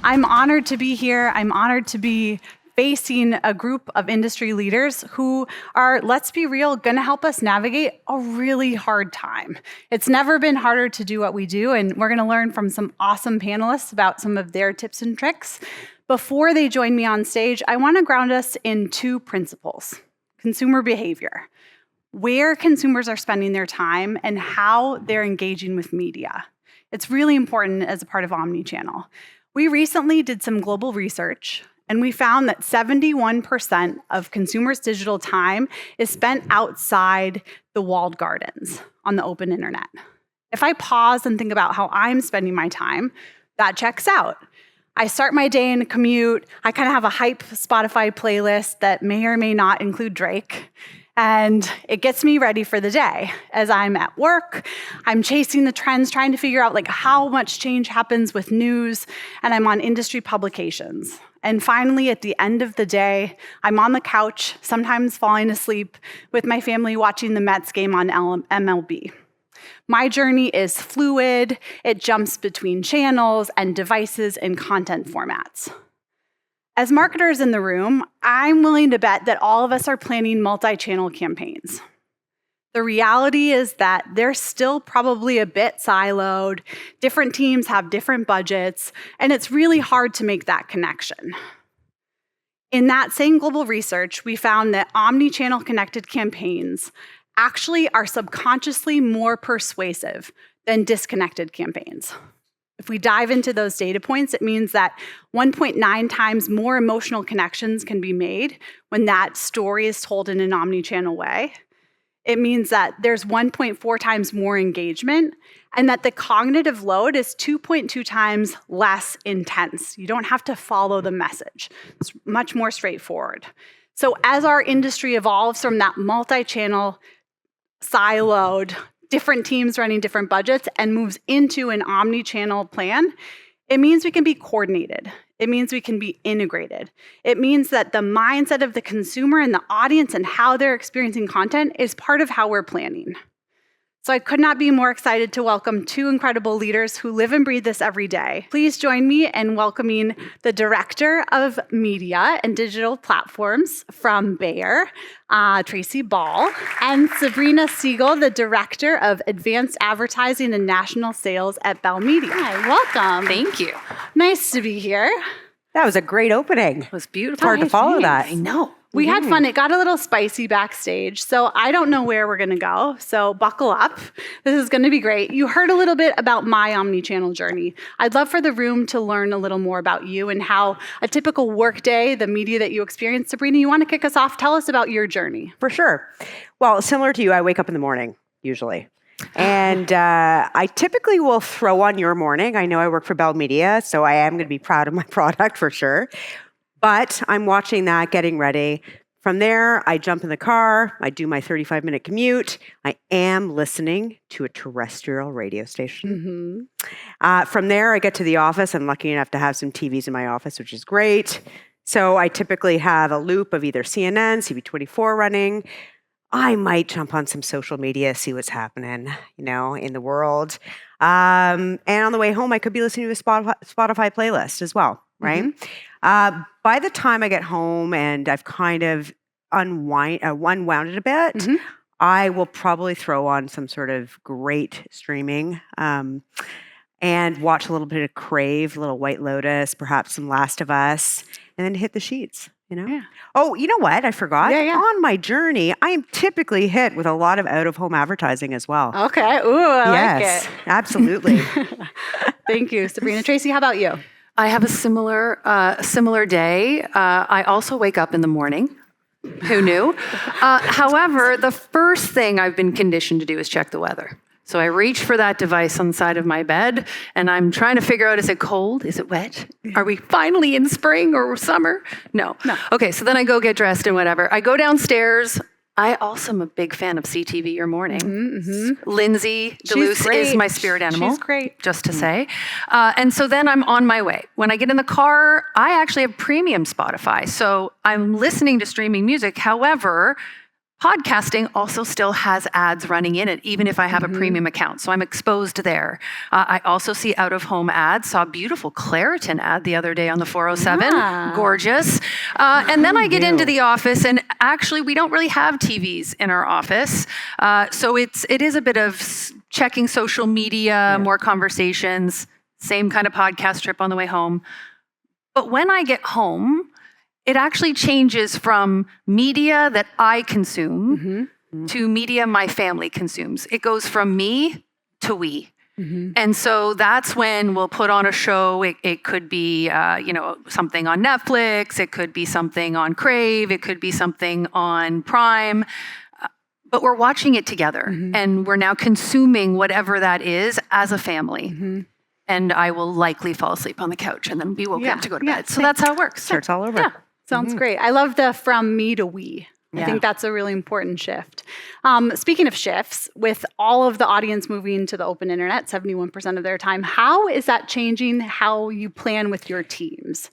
I'm honored to be here. I'm honored to be facing a group of industry leaders who are, let's be real, going to help us navigate a really hard time. It's never been harder to do what we do, and we're going to learn from some awesome panelists about some of their tips and tricks. Before they join me on stage, I want to ground us in two principles: consumer behavior, where consumers are spending their time, and how they're engaging with media. It's really important as a part of Omnichannel. We recently did some global research, and we found that 71% of consumers' digital time is spent outside the walled gardens on the open internet. If I pause and think about how I'm spending my time, that checks out. I start my day in a commute. I kind of have a hype Spotify playlist that may or may not include Drake. And it gets me ready for the day. As I'm at work, I'm chasing the trends, trying to figure out how much change happens with news, and I'm on industry publications. And finally, at the end of the day, I'm on the couch, sometimes falling asleep, with my family watching the Mets game on MLB. My journey is fluid. It jumps between channels and devices and content formats. As marketers in the room, I'm willing to bet that all of us are planning multi-channel campaigns. The reality is that they're still probably a bit siloed. Different teams have different budgets, and it's really hard to make that connection. In that same global research, we found that omni-channel connected campaigns actually are subconsciously more persuasive than disconnected campaigns. If we dive into those data points, it means that 1.9 times more emotional connections can be made when that story is told in an omni-channel way. It means that there's 1.4 times more engagement, and that the cognitive load is 2.2 times less intense. You don't have to follow the message. It's much more straightforward. So as our industry evolves from that multi-channel, siloed, different teams running different budgets, and moves into an omni-channel plan, it means we can be coordinated. It means we can be integrated. It means that the mindset of the consumer and the audience and how they're experiencing content is part of how we're planning. So I could not be more excited to welcome two incredible leaders who live and breathe this every day. Please join me in welcoming the Director of Media and Digital Platforms from Bayer, Tracy Ball, and Sabrina Segal, the Director of Advanced Advertising and National Sales at Bell Media. Hi, welcome. Thank you. Nice to be here. That was a great opening. It was beautiful. It's hard to follow that. I know. We had fun. It got a little spicy backstage, so I don't know where we're going to go, so buckle up. This is going to be great. You heard a little bit about my omni-channel journey. I'd love for the room to learn a little more about you and how a typical workday, the media that you experience. Sabrina, you want to kick us off? Tell us about your journey. For sure. Well, similar to you, I wake up in the morning, usually. And I typically will throw on Your Morning. I know I work for Bell Media, so I am going to be proud of my product for sure. But I'm watching that, getting ready. From there, I jump in the car. I do my 35-minute commute. I am listening to a terrestrial radio station. From there, I get to the office. I'm lucky enough to have some TVs in my office, which is great. So I typically have a loop of either CNN, CB24 running. I might jump on some social media, see what's happening, in the world. And on the way home, I could be listening to a Spotify playlist as well, right? By the time I get home and I've kind of unwound it a bit, I will probably throw on some sort of great streaming and watch a little bit of Crave, a little White Lotus, perhaps some Last of Us, and then hit the sheets. Yeah. Oh, you know what? I forgot. Yeah. On my journey, I am typically hit with a lot of out-of-home advertising as well. Okay. Ooh, I like it. Absolutely. Thank you, Sabrina. Tracy, how about you? I have a similar day. I also wake up in the morning. Who knew? However, the first thing I've been conditioned to do is check the weather. So I reach for that device on the side of my bed, and I'm trying to figure out, is it cold? Is it wet? Are we finally in spring or summer? No. Okay, so then I go get dressed and whatever. I go downstairs. I also am a big fan of CTV Your Morning. Lindsay DeLuce is my spirit animal. She's great. Just to say. And so then I'm on my way. When I get in the car, I actually have premium Spotify. So I'm listening to streaming music. However, Podcasting also still has ads running in it, even if I have a premium account. So I'm exposed there. I also see out-of-home ads. Saw a beautiful Claritin ad the other day on the 407. Yeah. Gorgeous. And then I get into the office, and actually we don't really have TVs in our office. So it is a bit of checking social media, more conversations, same kind of podcast trip on the way home. But when I get home, it actually changes from media that I consume to media my family consumes. It goes from me to we. And so that's when we'll put on a show. It could be, something on Netflix. It could be something on Crave. It could be something on Prime. But we're watching it together, and we're now consuming whatever that is as a family. And I will likely fall asleep on the couch and then be woken up to go to bed. So that's how it works. Starts all over. Yeah, sounds great. I love the from me to we. I think that's a really important shift. Speaking of shifts, with all of the audience moving to the open internet, 71% of their time, how is that changing how you plan with your teams?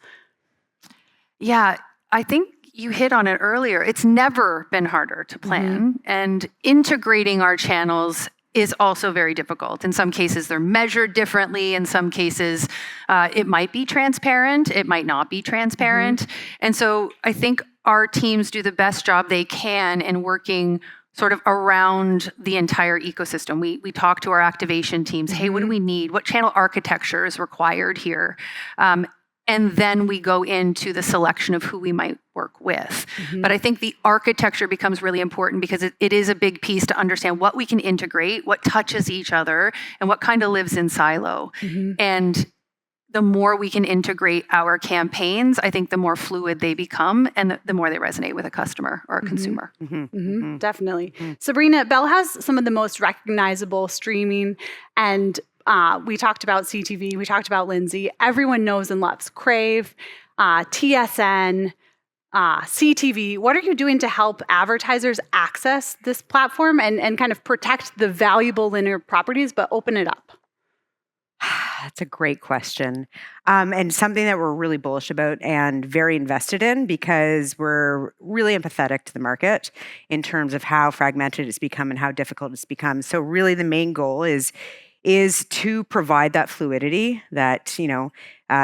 Yeah, I think you hit on it earlier. It's never been harder to plan, and integrating our channels is also very difficult. In some cases, they're measured differently. In some cases, it might be transparent. It might not be transparent. And so I think our teams do the best job they can in working sort of around the entire ecosystem. We talk to our activation teams. Hey, what do we need? What channel architecture is required here? And then we go into the selection of who we might work with. But I think the architecture becomes really important because it is a big piece to understand what we can integrate, what touches each other, and what kind of lives in silo. And the more we can integrate our campaigns, I think the more fluid they become and the more they resonate with a customer or a consumer. Definitely. Sabrina, Bell has some of the most recognizable streaming, and we talked about CTV, we talked about Lindsay. Everyone knows and loves Crave, TSN, CTV. What are you doing to help advertisers access this platform and kind of protect the valuable linear properties, but open it up? That's a great question. And something that we're really bullish about and very invested in because we're really empathetic to the market in terms of how fragmented it's become and how difficult it's become. So really the main goal is to provide that fluidity that,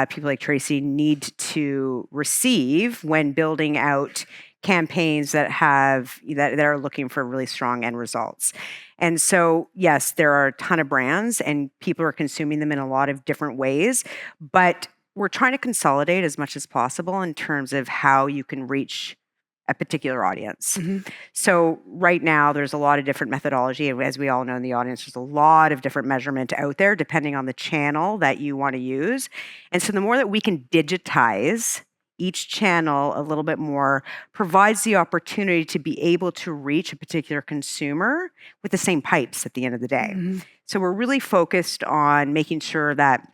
people like Tracy need to receive when building out campaigns that are looking for really strong end results. And so, yes, there are a ton of brands and people are consuming them in a lot of different ways, but we're trying to consolidate as much as possible in terms of how you can reach a particular audience. So right now, there's a lot of different methodology. And as we all know in the audience, there's a lot of different measurement out there depending on the channel that you want to use. And so the more that we can digitize each channel a little bit more provides the opportunity to be able to reach a particular consumer with the same pipes at the end of the day. So we're really focused on making sure that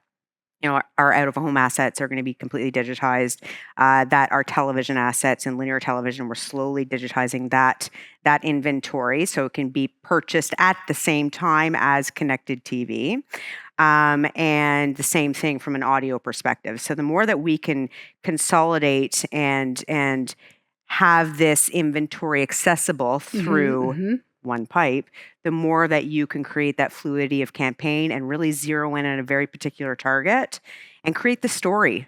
our out-of-home assets are going to be completely digitized, that our television assets and linear television, we're slowly digitizing that inventory so it can be purchased at the same time as connected TV. And the same thing from an audio perspective. So the more that we can consolidate and have this inventory accessible through one pipe, the more that you can create that fluidity of campaign and really zero in on a very particular target and create the story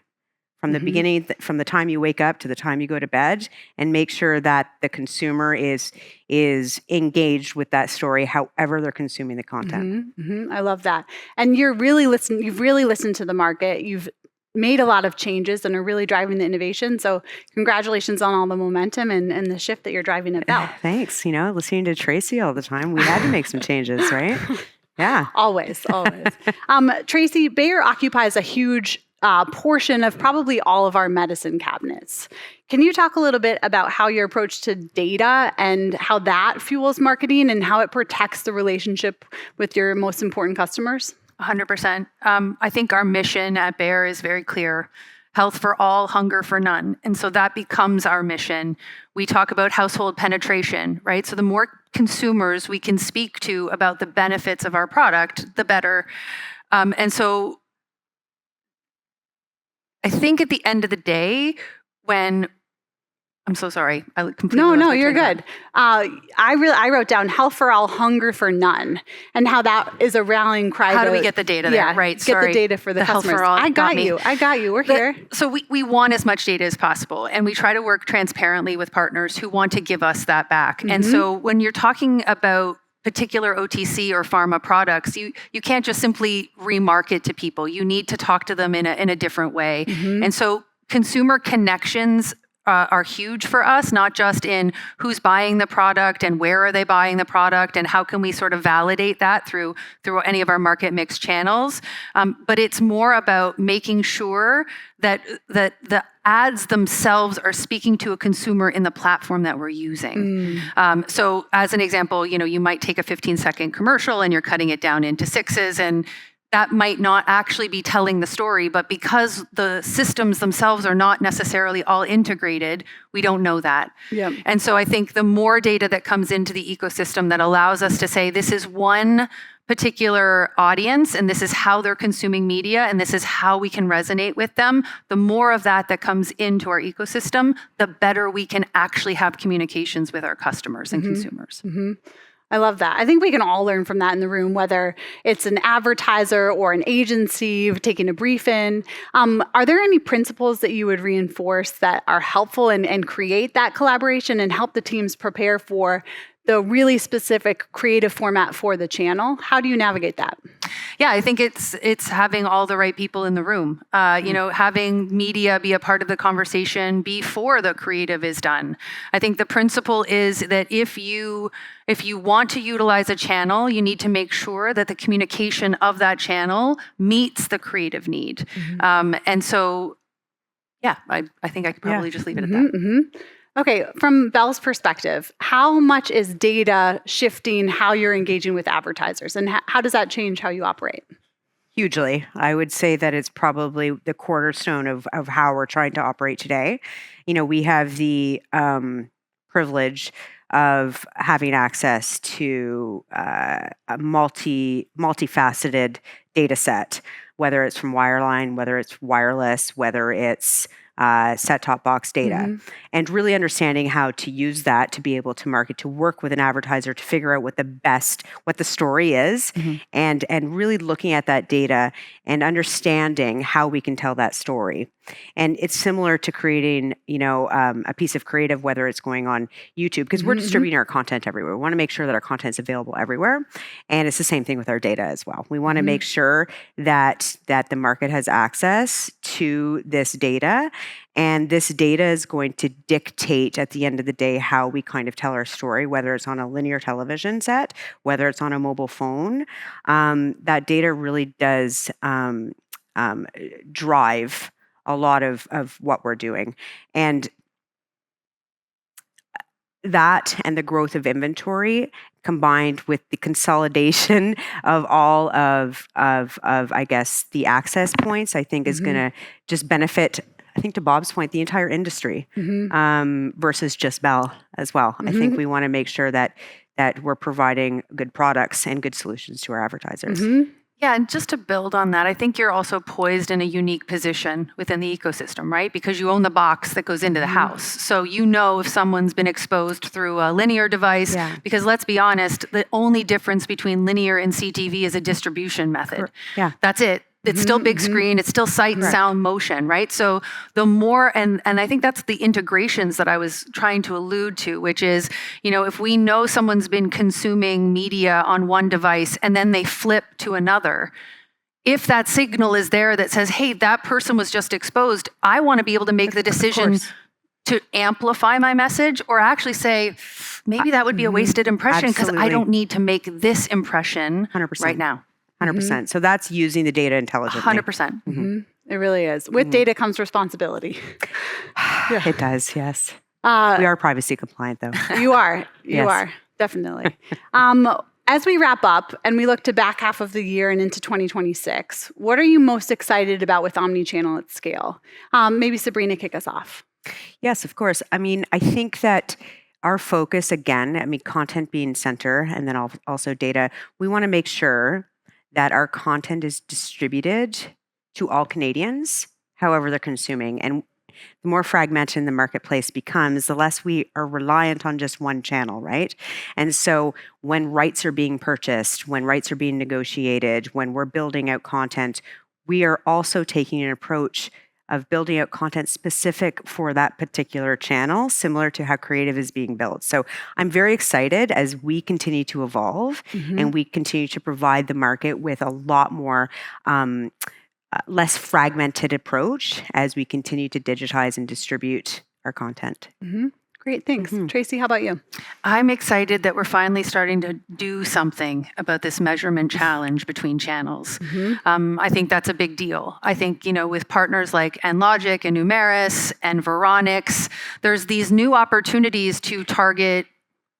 from the beginning, from the time you wake up to the time you go to bed, and make sure that the consumer is engaged with that story, however they're consuming the content. I love that. And you've really listened to the market. You've made a lot of changes and are really driving the innovation. So congratulations on all the momentum and the shift that you're driving at Bell. Thanks. Listening to Tracy all the time, we had to make some changes, right? Yeah. Always. Tracy, Bayer occupies a huge portion of probably all of our medicine cabinets. Can you talk a little bit about how your approach to data and how that fuels marketing and how it protects the relationship with your most important customers? 100%. I think our mission at Bayer is very clear. Health for all, hunger for none. And so that becomes our mission. We talk about household penetration, right? So the more consumers we can speak to about the benefits of our product, the better. And so I think at the end of the day, when I'm so sorry. I completely No, lost no, my you're train of good. I wrote down health for all, hunger for none, and how that is a rallying cry. How do we get the data there? Yeah, Right. Get Sorry. the data for the health customers. for all I got me. you. I got you. We're here. So we want as much data as possible, and we try to work transparently with partners who want to give us that back. And so when you're talking about particular OTC or pharma products, you can't just simply remarket to people. You need to talk to them in a different way. And so consumer connections are huge for us, not just in who's buying the product and where are they buying the product and how can we sort of validate that through any of our market mix channels. But it's more about making sure that the ads themselves are speaking to a consumer in the platform that we're using. So as an example, you might take a 15-second commercial and you're cutting it down into sixes, and that might not actually be telling the story, but because the systems themselves are not necessarily all integrated, we don't know that. Yep. And so I think the more data that comes into the ecosystem that allows us to say, this is one particular audience, and this is how they're consuming media, and this is how we can resonate with them, the more of that comes into our ecosystem, the better we can actually have communications with our customers and consumers. I love that. I think we can all learn from that in the room, whether it's an advertiser or an agency taking a brief in. Are there any principles that you would reinforce that are helpful and create that collaboration and help the teams prepare for the really specific creative format for the channel? How do you navigate that? Yeah, I think it's having all the right people in the room. Having media be a part of the conversation before the creative is done. I think the principle is that if you want to utilize a channel, you need to make sure that the communication of that channel meets the creative need. And so, yeah, I think I could probably just leave it at that. Okay, from Belle's perspective, how much is data shifting how you're engaging with advertisers, and how does that change how you operate? Hugely. I would say that it's probably the cornerstone of how we're trying to operate today. We have the privilege of having access to a multifaceted data set, whether it's from wireline, whether it's wireless, whether it's set-top box data, and really understanding how to use that to be able to market, to work with an advertiser to figure out what the story is, and really looking at that data and understanding how we can tell that story. And it's similar to creating, a piece of creative, whether it's going on YouTube, because we're distributing our content everywhere. We want to make sure that our content is available everywhere. And it's the same thing with our data as well. We want to make sure that the market has access to this data. And this data is going to dictate at the end of the day how we kind of tell our story, whether it's on a linear television set, whether it's on a mobile phone. That data really does drive a lot of what we're doing. And that and the growth of inventory combined with the consolidation of all of I guess the access points, I think is going to just benefit, I think to Bob's point, the entire industry versus just Bell as well. I think we want to make sure that we're providing good products and good solutions to our advertisers. Yeah, and just to build on that, I think you're also poised in a unique position within the ecosystem, right? Because you own the box that goes into the house. So if someone's been exposed through a linear device, because let's be honest, the only difference between linear and CTV is a distribution method. Yeah. That's it. It's still big screen. It's still sight, sound, motion, right? So the more, and I think that's the integrations that I was trying to allude to, which is, if we know someone's been consuming media on one device and then they flip to another, if that signal is there that says, hey, that person was just exposed, I want to be able to make the decision to amplify my message or actually say, maybe that would be a wasted impression because I don't need to make this impression 100%. right now. 100%. So that's using the data intelligently. 100%. It really is. With data comes responsibility. It does, yes. We are privacy compliant, though. You are. You are. Definitely. As we wrap up and we look to back half of the year and into 2026, what are you most excited about with Omnichannel at scale? Maybe Sabrina, kick us off. Yes, of course. I think that our focus, again, content being center and then also data, we want to make sure that our content is distributed to all Canadians, however they're consuming. the more fragmented the marketplace becomes, the less we are reliant on just one channel, right? And so when rights are being purchased, when rights are being negotiated, when we're building out content, we are also taking an approach of building out content specific for that particular channel, similar to how creative is being built. So I'm very excited as we continue to evolve and we continue to provide the market with a lot more less fragmented approach as we continue to digitize and distribute our content. Great, thanks. Tracy, how about you? I'm excited that we're finally starting to do something about this measurement challenge between channels. I think that's a big deal. I think, with partners like Enlogic and Numeris and Veronix, there's these new opportunities to target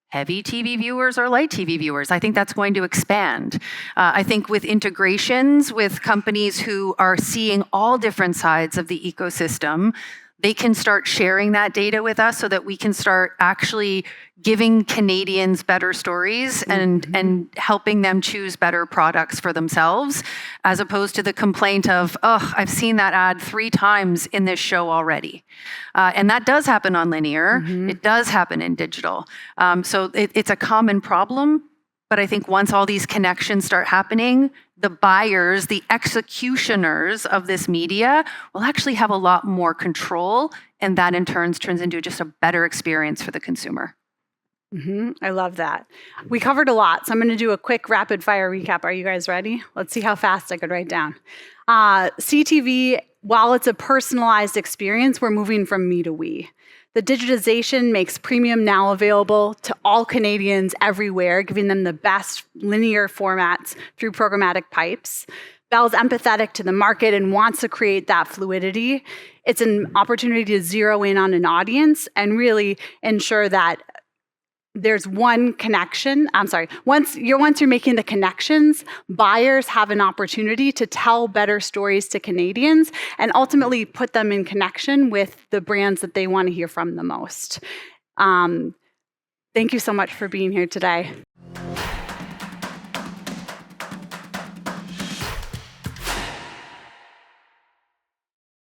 heavy TV viewers or light TV viewers. I think that's going to expand. I think with integrations with companies who are seeing all different sides of the ecosystem, they can start sharing that data with us so that we can start actually giving Canadians better stories and helping them choose better products for themselves, as opposed to the complaint of, oh, I've seen that ad 3 times in this show already. And that does happen on linear. It does happen in digital. So it's a common problem. But I think once all these connections start happening, the buyers, the executioners of this media will actually have a lot more control, and that in turn turns into just a better experience for the consumer. I love that. We covered a lot, so I'm going to do a quick rapid fire recap. Are you guys ready? Let's see how fast I could write down. CTV, while it's a personalized experience, we're moving from me to we. The digitization makes premium now available to all Canadians everywhere, giving them the best linear formats through programmatic pipes. Bell's empathetic to the market and wants to create that fluidity. It's an opportunity to zero in on an audience and really ensure that there's one connection. Once you're making the connections, buyers have an opportunity to tell better stories to Canadians and ultimately put them in connection with the brands that they want to hear from the most. Thank you so much for being here today.